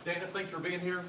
Dana, thanks for being here.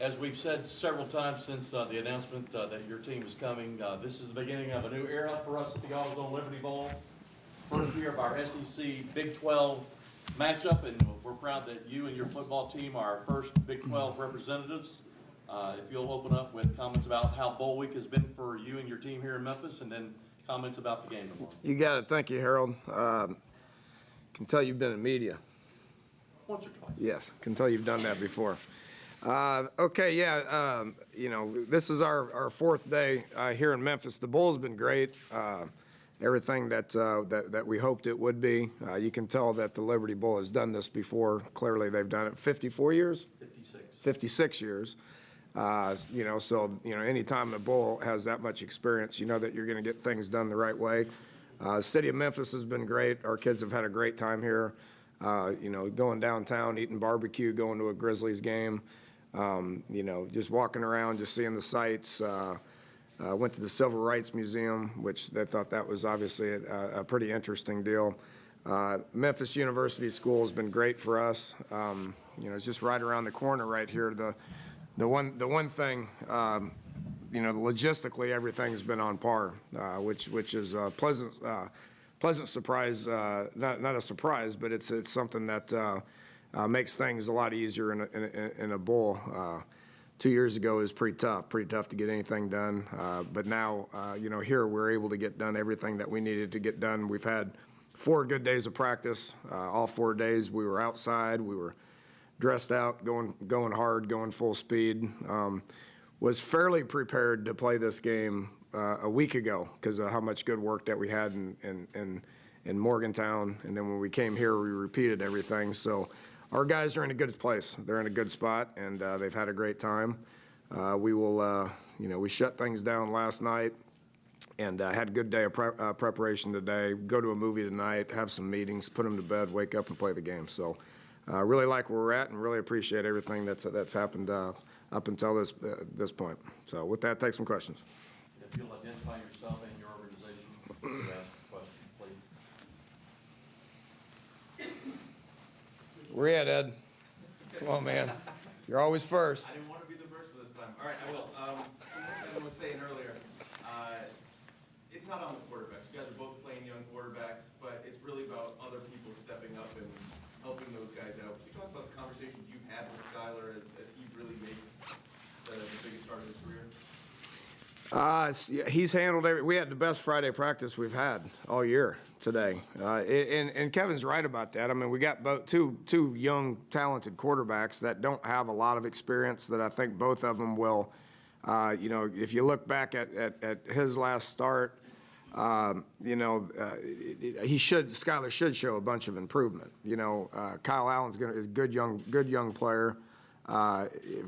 As we've said several times since the announcement that your team is coming, this is the beginning of a new era for us at the AutoZone Liberty Bowl. First year of our SEC Big 12 matchup, and we're proud that you and your football team are our first Big 12 representatives. If you'll open up with comments about how Bowl Week has been for you and your team here in Memphis, and then comments about the game tomorrow. You got it. Thank you, Harold. Can tell you've been in media. Once or twice. Yes, can tell you've done that before. Okay, yeah, this is our fourth day here in Memphis. The Bowl's been great. Everything that we hoped it would be. You can tell that the Liberty Bowl has done this before. Clearly, they've done it 54 years? 56. 56 years. Anytime the Bowl has that much experience, you know that you're going to get things done the right way. The city of Memphis has been great. Our kids have had a great time here. Going downtown, eating barbecue, going to a Grizzlies game, just walking around, just seeing the sights. Went to the Civil Rights Museum, which they thought that was obviously a pretty interesting deal. Memphis University School has been great for us. It's just right around the corner right here. The one thing, logistically everything's been on par, which is a pleasant surprise. Not a surprise, but it's something that makes things a lot easier in a bowl. 2 years ago it was pretty tough to get anything done. But now, here we're able to get done everything that we needed to get done. We've had 4 good days of practice. All 4 days we were outside. We were dressed out, going hard, going full speed. Was fairly prepared to play this game a week ago because of how much good work that we had in Morgantown. And then when we came here, we repeated everything. So our guys are in a good place. They're in a good spot, and they've had a great time. We shut things down last night and had a good day of preparation today. Go to a movie tonight, have some meetings, put them to bed, wake up and play the game. So really like where we're at and really appreciate everything that's happened up until this point. So with that, take some questions. If you'll identify yourself and your organization, to ask questions, please. Where you at, Ed? Come on, man. You're always first. I didn't want to be the first for this time. All right, I will. As I was saying earlier, it's not on the quarterbacks. You guys are both playing young quarterbacks, but it's really about other people stepping up and helping those guys out. Can you talk about the conversations you've had with Skylar as he really makes the biggest start of his career? He's handled we had the best Friday practice we've had all year today. And Kevin's right about that. I mean, we got both two young, talented quarterbacks that don't have a lot of experience that I think both of them will, if you look back at his last start, Skylar should show a bunch of improvement. Kyle Allen's is a good young player.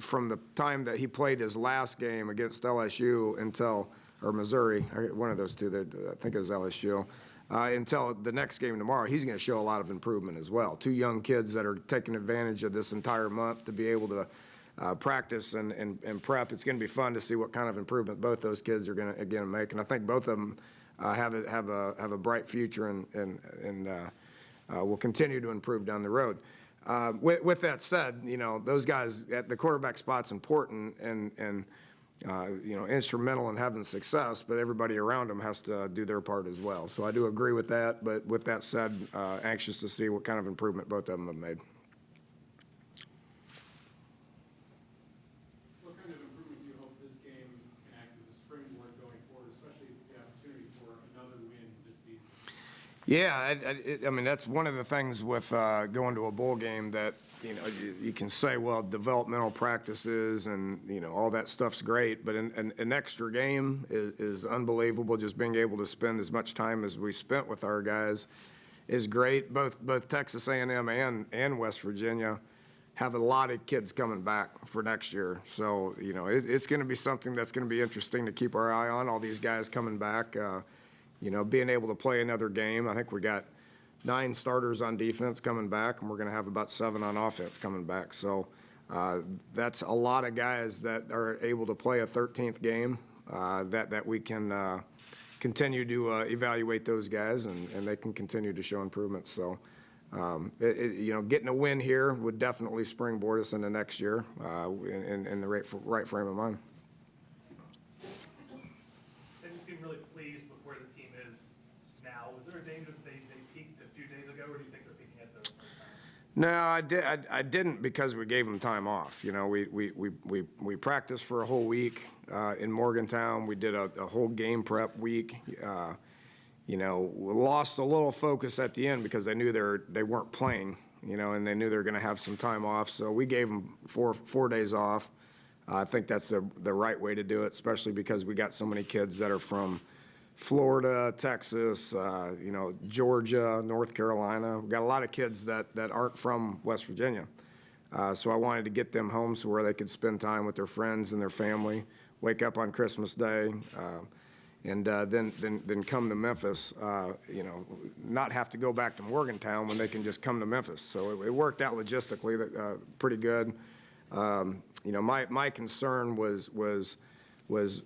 From the time that he played his last game against LSU or Missouri, one of those two, I think it was LSU, until the next game tomorrow, he's going to show a lot of improvement as well. 2 young kids that are taking advantage of this entire month to be able to practice and prep. It's going to be fun to see what kind of improvement both those kids are going to make, and I think both of them have a bright future and will continue to improve down the road. With that said, those guys at the quarterback spot's important and instrumental in having success, but everybody around them has to do their part as well. So I do agree with that, but with that said, anxious to see what kind of improvement both of them have made. What kind of improvement do you hope this game can act as a springboard going forward, especially the opportunity for another win this season? Yeah, I mean, that's one of the things with going to a bowl game that, you can say, well, developmental practices and, all that stuff's great, but an extra game is unbelievable. Just being able to spend as much time as we spent with our guys is great. Both Texas A&M and West Virginia have a lot of kids coming back for next year. So, it's going to be something that's going to be interesting to keep our eye on, all these guys coming back. Being able to play another game. I think we got 9 starters on defense coming back, and we're going to have about 7 on offense coming back. So that's a lot of guys that are able to play a 13th game that we can continue to evaluate those guys, and they can continue to show improvement. So Getting a win here would definitely springboard us into next year in the right frame of mind. And you seem really pleased with where the team is now. Was there a danger that they peaked a few days ago, or do you think they're peaking at the right time? No, I didn't because we gave them time off. We practiced for a whole week in Morgantown. We did a whole game prep week. We lost a little focus at the end because they knew they weren't playing, and they knew they were going to have some time off. So we gave them four days off. I think that's the right way to do it, especially because we got so many kids that are from Florida, Texas, Georgia, North Carolina. We've got a lot of kids that aren't from West Virginia. So I wanted to get them home so where they could spend time with their friends and their family, wake up on Christmas Day, and then come to Memphis, not have to go back to Morgantown when they can just come to Memphis. So it worked out logistically pretty good. My concern was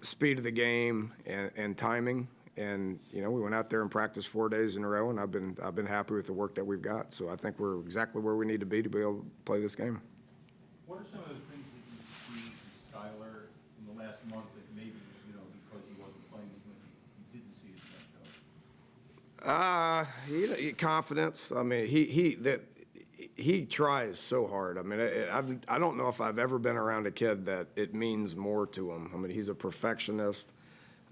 speed of the game and timing. And, we went out there and practiced 4 days in a row, and I've been happy with the work that we've got. So I think we're exactly where we need to be able to play this game. What are some of the things that you see from Skylar in the last month that maybe, because he wasn't playing as much, you didn't see as much of? Confidence. I mean, he tries so hard. I mean, I don't know if I've ever been around a kid that it means more to him. I mean, he's a perfectionist.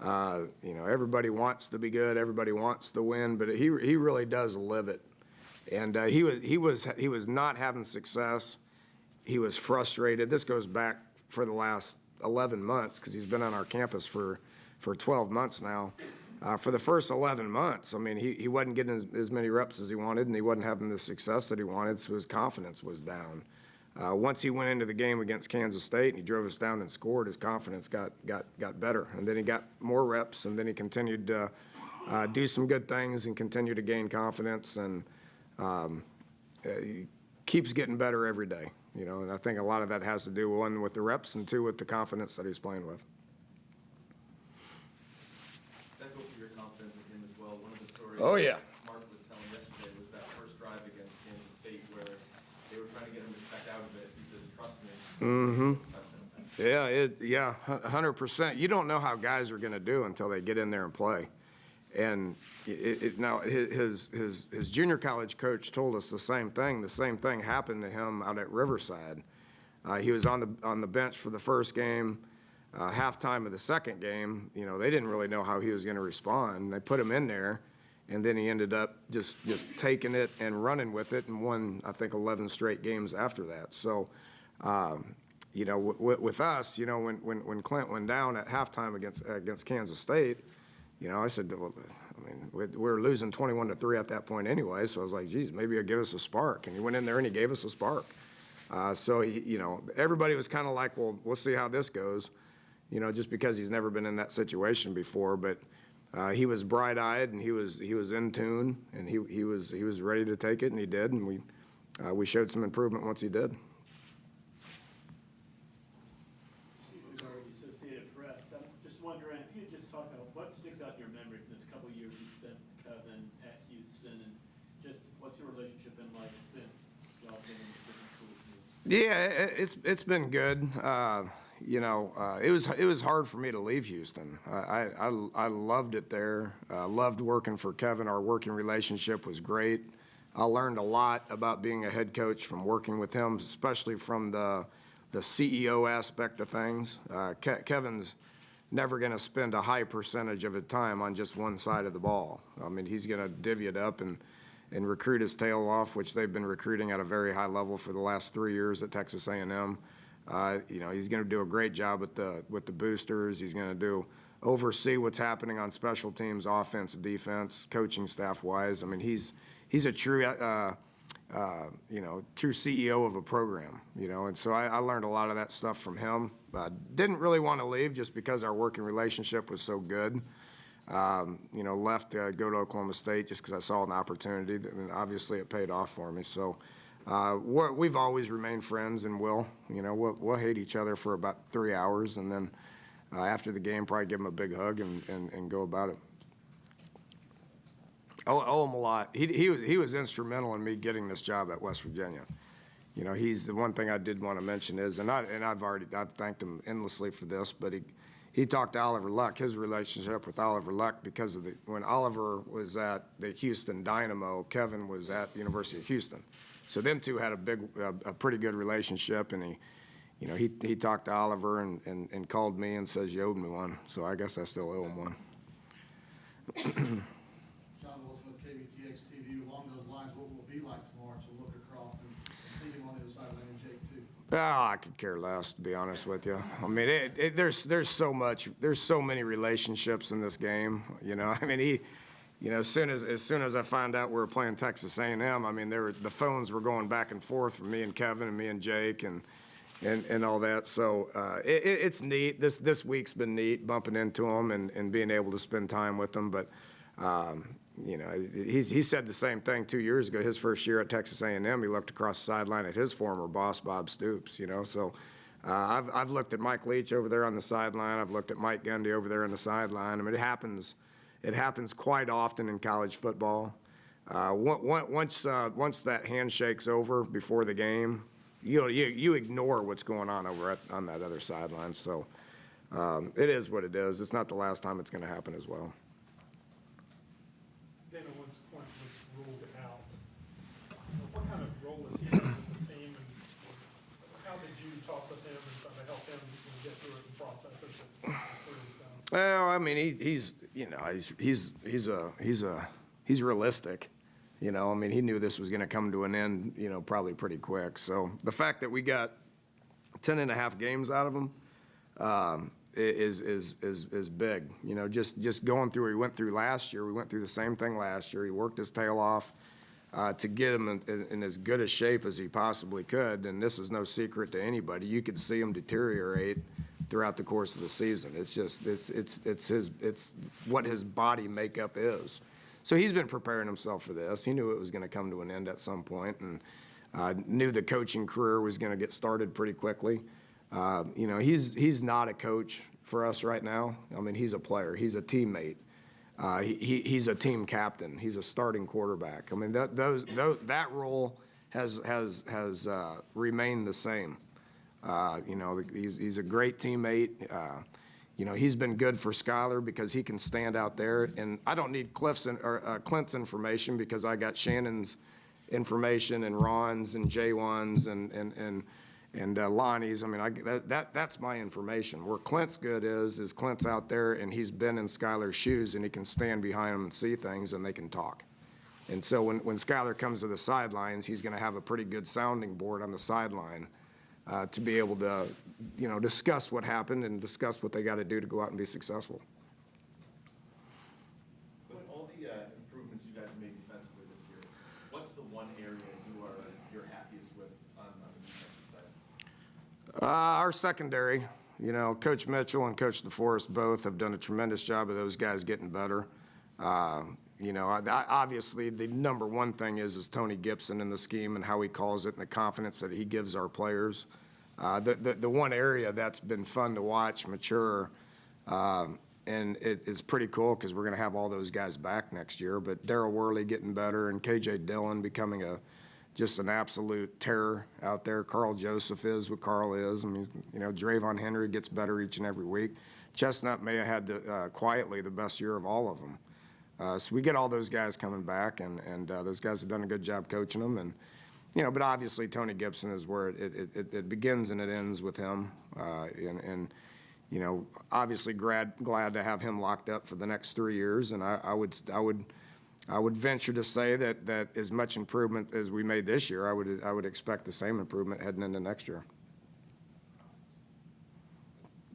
Everybody wants to be good. Everybody wants to win, but he really does live it. And he was not having success. He was frustrated. This goes back for the last 11 months because he's been on our campus for 12 months now. For the first 11 months, I mean, he wasn't getting as many reps as he wanted, and he wasn't having the success that he wanted, so his confidence was down. Once he went into the game against Kansas State and he drove us down and scored, his confidence got better. And then he got more reps, and then he continued to do some good things and continue to gain confidence, and he keeps getting better every day. And I think a lot of that has to do, one, with the reps, and two, with the confidence that he's playing with. That goes for your confidence in him as well. One of the stories Oh, yeah. Mark was telling yesterday was that first drive against Kansas State where they were trying to get him to check out of it. He says, "Trust me." Yeah, 100%. You don't know how guys are going to do until they get in there and play. And now his junior college coach told us the same thing. The same thing happened to him out at Riverside. He was on the bench for the first game. Halftime of the second game, they didn't really know how he was going to respond. They put him in there, and then he ended up just taking it and running with it, and won, I think, 11 straight games after that. So, with us, when Clint went down at halftime against Kansas State, I said, well, I mean, we were losing 21-3 at that point anyway, so I was like, geez, maybe he'll give us a spark. And he went in there and he gave us a spark. So, everybody was kind of like, well, we'll see how this goes, just because he's never been in that situation before. But he was bright-eyed, and he was in tune, and he was ready to take it, and he did. And we showed some improvement once he did. Associated Press. I'm just wondering if you could just talk about what sticks out in your memory from this couple of years you spent with Kevin at Houston, and just what's your relationship been like since y'all been in different schools? Yeah, it's been good. It was hard for me to leave Houston. I loved it there. Loved working for Kevin. Our working relationship was great. I learned a lot about being a head coach from working with him, especially from the CEO aspect of things. Kevin's never going to spend a high percentage of his time on just one side of the ball. I mean, he's going to divvy it up and recruit his tail off, which they've been recruiting at a very high level for the last 3 years at Texas A&M. He's going to do a great job with the boosters. He's going to oversee what's happening on special teams, offense, defense, coaching staff-wise. I mean, he's a true true CEO of a program, and so I learned a lot of that stuff from him. Didn't really want to leave just because our working relationship was so good. Left to go to Oklahoma State just because I saw an opportunity, and obviously it paid off for me. So we've always remained friends, and we'll hate each other for about 3 hours, and then after the game, probably give him a big hug and go about it. Owe him a lot. He was instrumental in me getting this job at West Virginia. You know, he's the one thing I did want to mention is, I've thanked him endlessly for this, but he talked to Oliver Luck, his relationship with Oliver Luck, because of when Oliver was at the Houston Dynamo, Kevin was at the University of Houston. So them two had a pretty good relationship, and he talked to Oliver and called me and says, you owed me one. So I guess I still owe him one. John Wilson with KBTX TV. Along those lines, what will it be like tomorrow to look across and see him on the other side of and Jake too? Oh, I could care less, to be honest with you. I mean, there's so many relationships in this game. You know, I mean, as soon as I found out we were playing Texas A&M, I mean, the phones were going back and forth from me and Kevin and me and Jake and all that. So it's neat. This week's been neat, bumping into him and being able to spend time with him. But he said the same thing 2 years ago. His first year at Texas A&M, he looked across the sideline at his former boss, Bob Stoops. You know, so I've looked at Mike Leach over there on the sideline. I've looked at Mike Gundy over there on the sideline. I mean, it happens quite often in college football. Once that handshake's over before the game, you ignore what's going on over on that other sideline. So it is what it is. It's not the last time it's going to happen as well. Dana, once Quint was ruled out, what kind of role was he having with the team, and how did you talk with him and try to help him get through it and process it? Well, I mean, he's realistic. You know, I mean, he knew this was going to come to an end, probably pretty quick. So the fact that we got 10 and a half games out of him is big. You know, just going through what he went through last year. We went through the same thing last year. He worked his tail off to get him in as good a shape as he possibly could. And this is no secret to anybody. You could see him deteriorate throughout the course of the season. It's what his body makeup is. So he's been preparing himself for this. He knew it was going to come to an end at some point, and knew the coaching career was going to get started pretty quickly. He's not a coach for us right now. I mean, he's a player. He's a teammate. He's a team captain. He's a starting quarterback. I mean, that role has remained the same. He's a great teammate. He's been good for Skyler because he can stand out there. And I don't need Clint's information because I got Shannon's information and Ron's and J1's and Lonnie's. I mean, that's my information. Where Clint's good is Clint's out there and he's been in Skyler's shoes and he can stand behind them and see things and they can talk. And so when Skyler comes to the sidelines, he's going to have a pretty good sounding board on the sideline to be able to, discuss what happened and discuss what they got to do to go out and be successful. With all the improvements you guys made defensively this year, what's the one area you're happiest with on the defensive side? Our secondary, Coach Mitchell and Coach DeForest both have done a tremendous job of those guys getting better. Obviously the number one thing is Tony Gibson in the scheme and how he calls it and the confidence that he gives our players. The one area that's been fun to watch mature, and it's pretty cool because we're going to have all those guys back next year, but Darryl Worley getting better and KJ Dillon becoming just an absolute terror out there. Carl Joseph is what Carl is. I mean, Drayvon Henry gets better each and every week. Chestnut may have had quietly the best year of all of them. So we get all those guys coming back, and those guys have done a good job coaching them. And but obviously Tony Gibson is where it begins and it ends with him. Obviously glad to have him locked up for the next 3 years. And I would venture to say that as much improvement as we made this year, I would expect the same improvement heading into next year.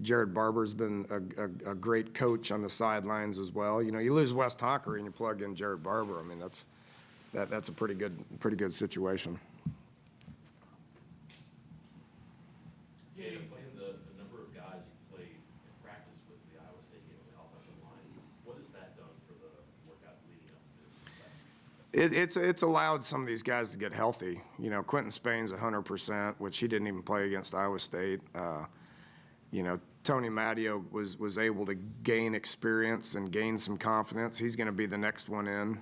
Jared Barber's been a great coach on the sidelines as well. You lose Wes Tonkery and you plug in Jared Barber. I mean, that's a pretty good situation. Yeah, playing the number of guys you played in practice with the Iowa State game on the offensive line, what has that done for the workouts leading up to this? It's allowed some of these guys to get healthy. Quentin Spain's 100%, which he didn't even play against Iowa State. Tony Matteo was able to gain experience and gain some confidence. He's going to be the next one in.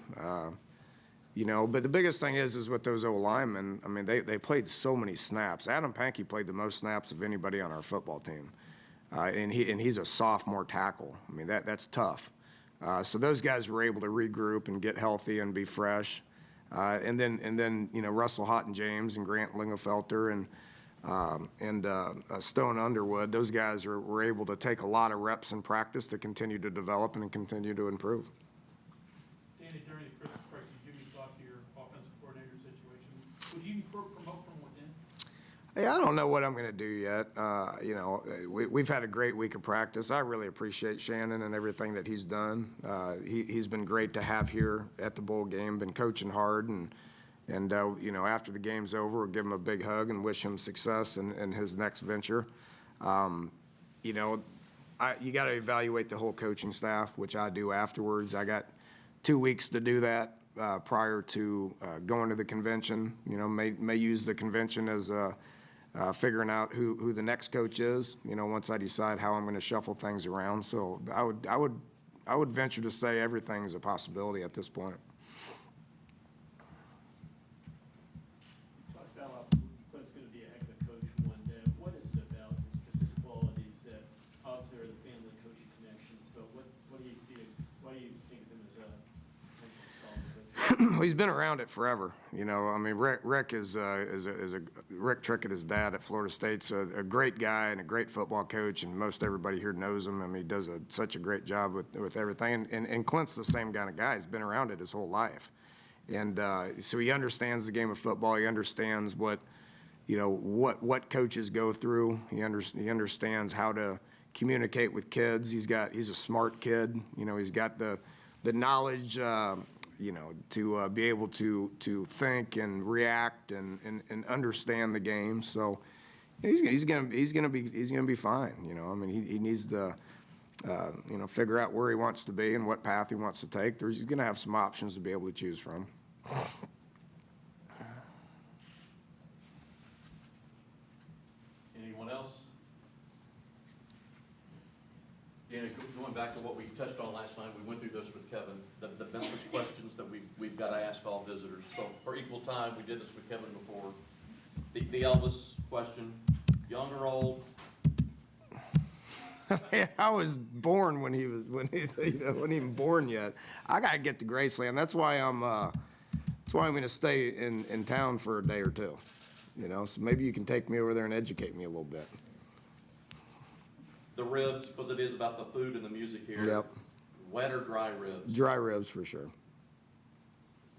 You know, but the biggest thing is with those O-linemen, I mean, they played so many snaps. Adam Pankey played the most snaps of anybody on our football team. And he's a sophomore tackle. I mean, that's tough. So those guys were able to regroup and get healthy and be fresh. And then you know, Russell Houghton James and Grant Lingelfelter and Stone Underwood, those guys were able to take a lot of reps in practice to continue to develop and continue to improve. Danny, during the Christmas break, did you give any thought to your offensive coordinator situation? Would you promote from within? Hey, I don't know what I'm going to do yet. You know, we've had a great week of practice. I really appreciate Shannon and everything that he's done. He's been great to have here at the bowl game, been coaching hard, and you know, after the game's over, we'll give him a big hug and wish him success in his next venture. You know, you got to evaluate the whole coaching staff, which I do afterwards. I got 2 weeks to do that prior to going to the convention. You know, may use the convention as figuring out who the next coach is, you know, once I decide how I'm going to shuffle things around. So I would venture to say everything's a possibility at this point. You talked about Clint's going to be a heck of a coach one day. What is it about just his qualities that obviously are the family coaching connections, but what do you see, why do you think of him as a solid coach? Well, he's been around it forever. You know, I mean, Rick Trickett, his dad at Florida State's a great guy and a great football coach, and most everybody here knows him. I mean, he does such a great job with everything. And Clint's the same kind of guy. He's been around it his whole life. And so he understands the game of football. He understands what coaches go through. He understands how to communicate with kids. He's a smart kid. You know, he's got the knowledge, you know, to be able to think and react and understand the game. So he's gonna be fine. You know, I mean, he needs to you know, figure out where he wants to be and what path he wants to take. He's gonna have some options to be able to choose from. Anyone else? Dana, going back to what we touched on last night, we went through this with Kevin, the Memphis questions that we've got to ask all visitors. So for equal time, we did this with Kevin before. The Elvis question, young or old? I was born when he wasn't even born yet. I gotta get to Graceland. That's why I'm going to stay in town for a day or two. You know, so maybe you can take me over there and educate me a little bit. The ribs, because it is about the food and the music here. Yep. Wet or dry ribs? Dry ribs for sure.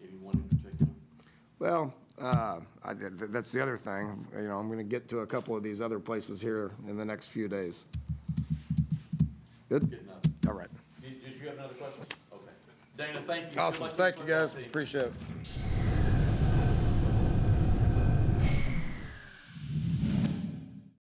Anyone in particular? Well, that's the other thing. You know, I'm going to get to a couple of these other places here in the next few days. Good? Good enough. All right. Did you have another question? Okay. Dana, thank you. Awesome. Thank you, guys. Appreciate it.